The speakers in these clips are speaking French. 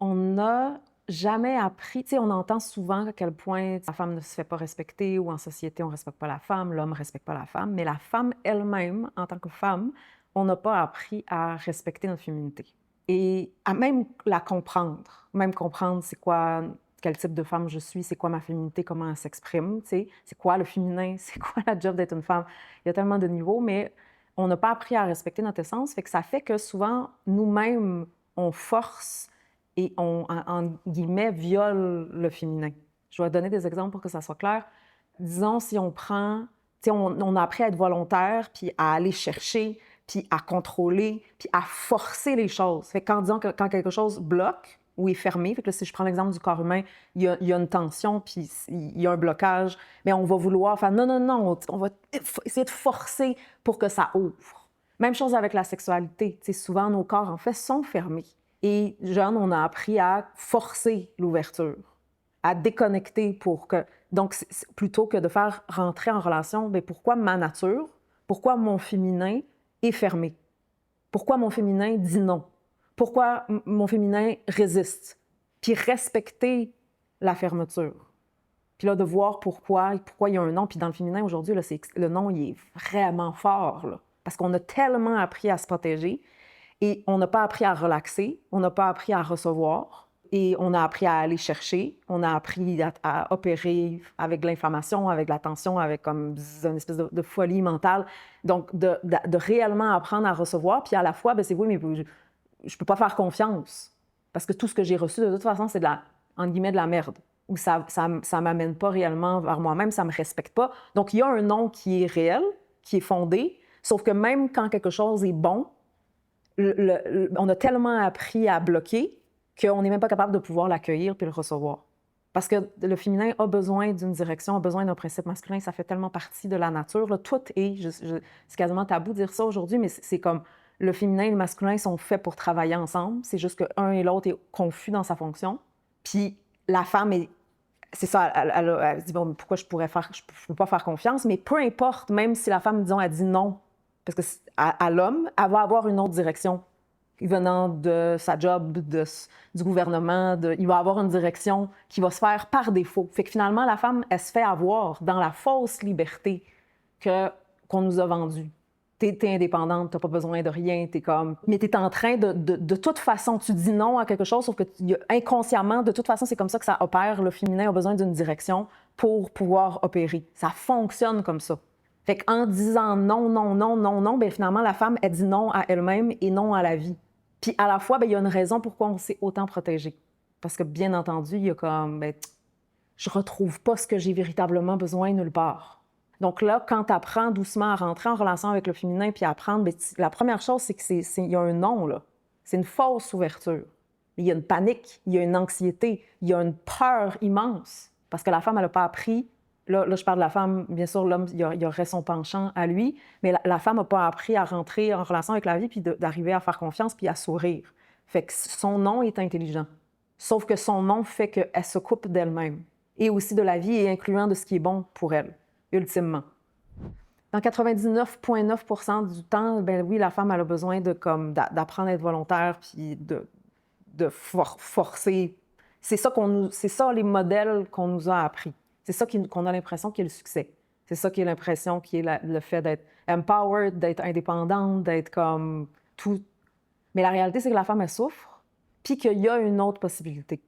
On n'a jamais appris, tu sais, on entend souvent à quel point la femme ne se fait pas respecter ou en société, on respecte pas la femme, l'homme respecte pas la femme, mais la femme elle-même, en tant que femme, on n'a pas appris à respecter notre féminité et à même la comprendre, même comprendre c'est quoi, quel type de femme je suis, c'est quoi ma féminité, comment elle s'exprime, tu sais, c'est quoi le féminin, c'est quoi la job d'être une femme. Il y a tellement de niveaux, mais on n'a pas appris à respecter notre essence, fait que ça fait que souvent, nous-mêmes, on force et on, en guillemets, viole le féminin. Je vais donner des exemples pour que ça soit clair. Disons, si on prend, tu sais, on a appris à être volontaire, puis à aller chercher, puis à contrôler, puis à forcer les choses. Fait que disons que quand quelque chose bloque ou est fermé, fait que là, si je prends l'exemple du corps humain, il y a une tension, puis il y a un blocage, mais on va vouloir faire non, non, non, on va essayer de forcer pour que ça ouvre. Même chose avec la sexualité. Tu sais, souvent, nos corps, en fait, sont fermés. Et jeune, on a appris à forcer l'ouverture, à déconnecter pour que... Donc, plutôt que de faire rentrer en relation, bien, pourquoi ma nature, pourquoi mon féminin est fermé? Pourquoi mon féminin dit non? Pourquoi mon féminin résiste? Puis respecter la fermeture. Puis là, de voir pourquoi il y a un non. Puis dans le féminin, aujourd'hui, là, le non, il est vraiment fort, là, parce qu'on a tellement appris à se protéger. Et on n'a pas appris à relaxer, on n'a pas appris à recevoir, et on a appris à aller chercher, on a appris à opérer avec de l'inflammation, avec de la tension, avec comme une espèce de folie mentale. Donc, de réellement apprendre à recevoir, puis à la fois, ben c'est oui, mais je ne peux pas faire confiance, parce que tout ce que j'ai reçu, de toute façon, c'est de la, entre guillemets, de la merde, ou ça m'amène pas réellement vers moi-même, ça me respecte pas. Donc, il y a un non qui est réel, qui est fondé, sauf que même quand quelque chose est bon, on a tellement appris à bloquer qu'on n'est même pas capable de pouvoir l'accueillir puis le recevoir. Parce que le féminin a besoin d'une direction, a besoin d'un principe masculin, ça fait tellement partie de la nature. Là, tout est, c'est quasiment tabou de dire ça aujourd'hui, mais c'est comme le féminin et le masculin sont faits pour travailler ensemble. C'est juste qu'un et l'autre est confus dans sa fonction. Puis la femme est, c'est ça, elle se dit, bon, pourquoi je peux pas faire confiance, mais peu importe, même si la femme, disons, elle dit non, parce que à l'homme, elle va avoir une autre direction venant de sa job, du gouvernement, il va avoir une direction qui va se faire par défaut. Fait que finalement, la femme, elle se fait avoir dans la fausse liberté qu'on nous a vendue. T'es indépendante, t'as pas besoin de rien, t'es comme... Mais t'es en train de toute façon, tu dis non à quelque chose, sauf que inconsciemment, de toute façon, c'est comme ça que ça opère. Le féminin a besoin d'une direction pour pouvoir opérer. Ça fonctionne comme ça. Fait qu'en disant non, non, non, non, non, bien finalement, la femme, elle dit non à elle-même et non à la vie. Puis à la fois, bien, il y a une raison pourquoi on s'est autant protégé. Parce que bien entendu, il y a comme, bien, je retrouve pas ce que j'ai véritablement besoin nulle part. Donc là, quand tu apprends doucement à rentrer en relation avec le féminin puis à apprendre, bien, la première chose, c'est qu'il y a un non, là. C'est une fausse ouverture. Il y a une panique, il y a une anxiété, il y a une peur immense. Parce que la femme, elle n'a pas appris. Là, je parle de la femme, bien sûr, l'homme, il y aurait son penchant à lui, mais la femme n'a pas appris à rentrer en relation avec la vie puis d'arriver à faire confiance puis à sourire. Fait que son non est intelligent. Sauf que son non fait qu'elle se coupe d'elle-même et aussi de la vie et incluant de ce qui est bon pour elle, ultimement. Dans 99,9% du temps, ben oui, la femme elle a besoin d'apprendre à être volontaire puis forcer. C'est ça les modèles qu'on nous a appris. C'est ça qu'on a l'impression qui est le succès. C'est ça qui est l'impression qui est le fait d'être empowered, d'être indépendante, d'être comme tout. Mais la réalité, c'est que la femme, elle souffre, puis qu'il y a une autre possibilité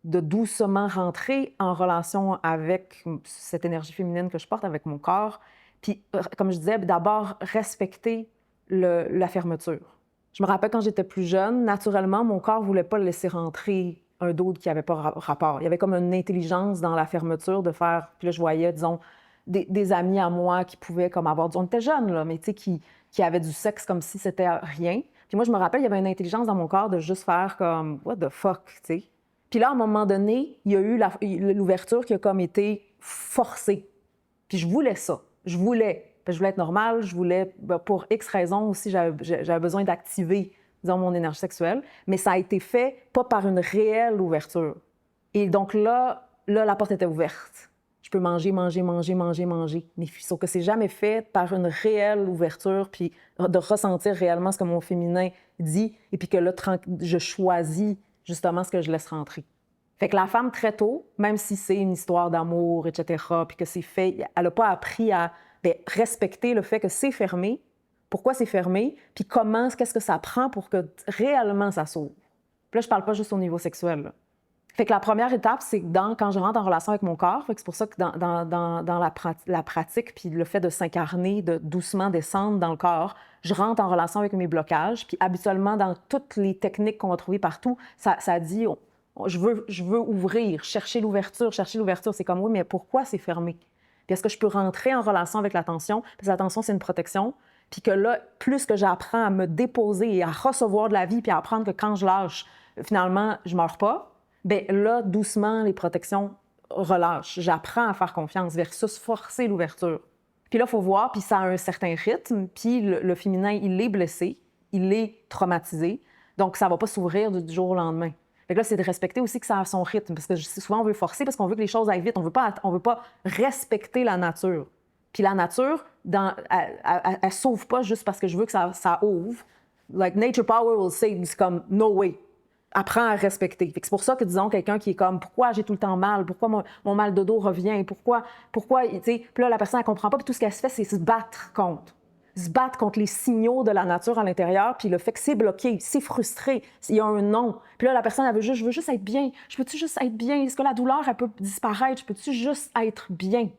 de doucement rentrer en relation avec cette énergie féminine que je porte, avec mon corps. Puis, comme je disais, d'abord, respecter la fermeture. Je me rappelle quand j'étais plus jeune, naturellement, mon corps ne voulait pas laisser rentrer un d'autre qui n'avait pas rapport. Il y avait comme une intelligence dans la fermeture de faire... Puis là, je voyais, disons, des amis à moi qui pouvaient comme avoir... On était jeunes, là, mais tu sais, qui avaient du sexe comme si c'était rien. Puis moi, je me rappelle, il y avait une intelligence dans mon corps de juste faire comme « what the fuck », tu sais. Puis là, à un moment donné, il y a eu l'ouverture qui a comme été forcée. Puis je voulais ça. Je voulais être normale, je voulais, pour X raisons aussi, j'avais besoin d'activer, disons, mon énergie sexuelle. Mais ça a été fait pas par une réelle ouverture. Et donc là, la porte était ouverte. Je peux manger, manger, manger, manger, manger. Mais sauf que c'est jamais fait par une réelle ouverture, puis de ressentir réellement ce que mon féminin dit, et puis que là, je choisis justement ce que je laisse rentrer. Fait que la femme, très tôt, même si c'est une histoire d'amour, etc., puis que c'est fait, elle n'a pas appris à respecter le fait que c'est fermé, pourquoi c'est fermé, puis qu'est-ce que ça prend pour que réellement ça s'ouvre. Puis là, je parle pas juste au niveau sexuel, là. Fait que la première étape, c'est quand je rentre en relation avec mon corps. Fait que c'est pour ça que dans la pratique, puis le fait de s'incarner, de doucement descendre dans le corps, je rentre en relation avec mes blocages. Puis habituellement, dans toutes les techniques qu'on va trouver partout, ça dit je veux ouvrir, chercher l'ouverture. C'est comme oui, mais pourquoi c'est fermé? Puis est-ce que je peux rentrer en relation avec l'attention? Parce que l'attention, c'est une protection. Puis que là, plus que j'apprends à me déposer et à recevoir de la vie, puis à apprendre que quand je lâche, finalement, je meurs pas. Bien là, doucement, les protections relâchent. J'apprends à faire confiance versus forcer l'ouverture. Puis là, il faut voir, puis ça a un certain rythme, puis le féminin, il est blessé, il est traumatisé, donc ça ne va pas s'ouvrir du jour au lendemain. Fait que là, c'est de respecter aussi que ça a son rythme, parce que souvent, on veut forcer parce qu'on veut que les choses aillent vite. On veut pas respecter la nature. Puis la nature, elle s'ouvre pas juste parce que je veux que ça ouvre. Like, nature power will say, c'est comme « no way ». Apprends à respecter. C'est pour ça que, disons, quelqu'un qui est comme « Pourquoi j'ai tout le temps mal? Pourquoi mon mal de dos revient? Pourquoi tu sais, puis là, la personne, elle comprend pas, puis tout ce qu'elle se fait, c'est se battre contre. Se battre contre les signaux de la nature à l'intérieur, puis le fait que c'est bloqué, c'est frustré, il y a un non. Puis là, la personne, elle veut juste « Je veux juste être bien. Je peux-tu juste être bien? Est-ce que la douleur, elle peut disparaître? Je peux-tu juste être bien? »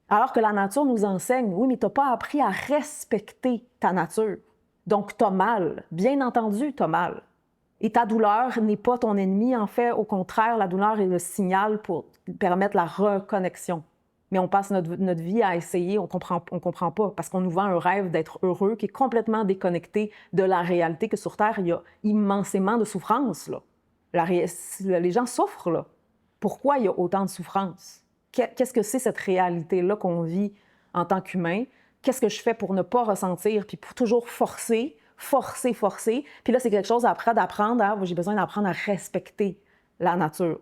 Alors que la nature nous enseigne « Oui, mais tu n'as pas appris à respecter ta nature. Donc, tu as mal. Bien entendu, tu as mal. » Et ta douleur n'est pas ton ennemi. En fait, au contraire, la douleur est le signal pour permettre la reconnexion. Mais on passe notre vie à essayer, on comprend pas, parce qu'on nous vend un rêve d'être heureux qui est complètement déconnecté de la réalité que sur Terre, il y a immensément de souffrance, là. Les gens souffrent, là. Pourquoi il y a autant de souffrance? Qu'est-ce que c'est cette réalité-là qu'on vit en tant qu'humain? Qu'est-ce que je fais pour ne pas ressentir, puis pour toujours forcer? Puis là, c'est quelque chose après d'apprendre j'ai besoin d'apprendre à respecter la nature.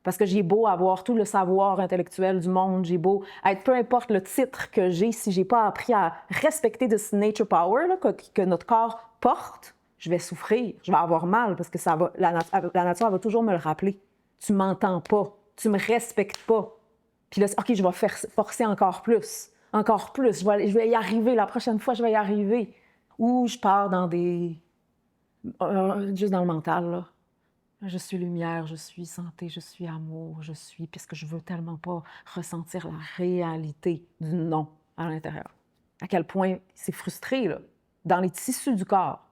Parce que j'ai beau avoir tout le savoir intellectuel du monde, j'ai beau être peu importe le titre que j'ai, si j'ai pas appris à respecter ce nature power là, que notre corps porte, je vais souffrir, je vais avoir mal parce que la nature elle va toujours me le rappeler. Tu m'entends pas, tu me respectes pas. Puis là, OK, je vais forcer encore plus, je vais y arriver, la prochaine fois, je vais y arriver. Ou je pars dans juste dans le mental, là. Je suis lumière, je suis santé, je suis amour, puisque je veux tellement pas ressentir la réalité du non à l'intérieur. À quel point c'est frustré, là, dans les tissus du corps.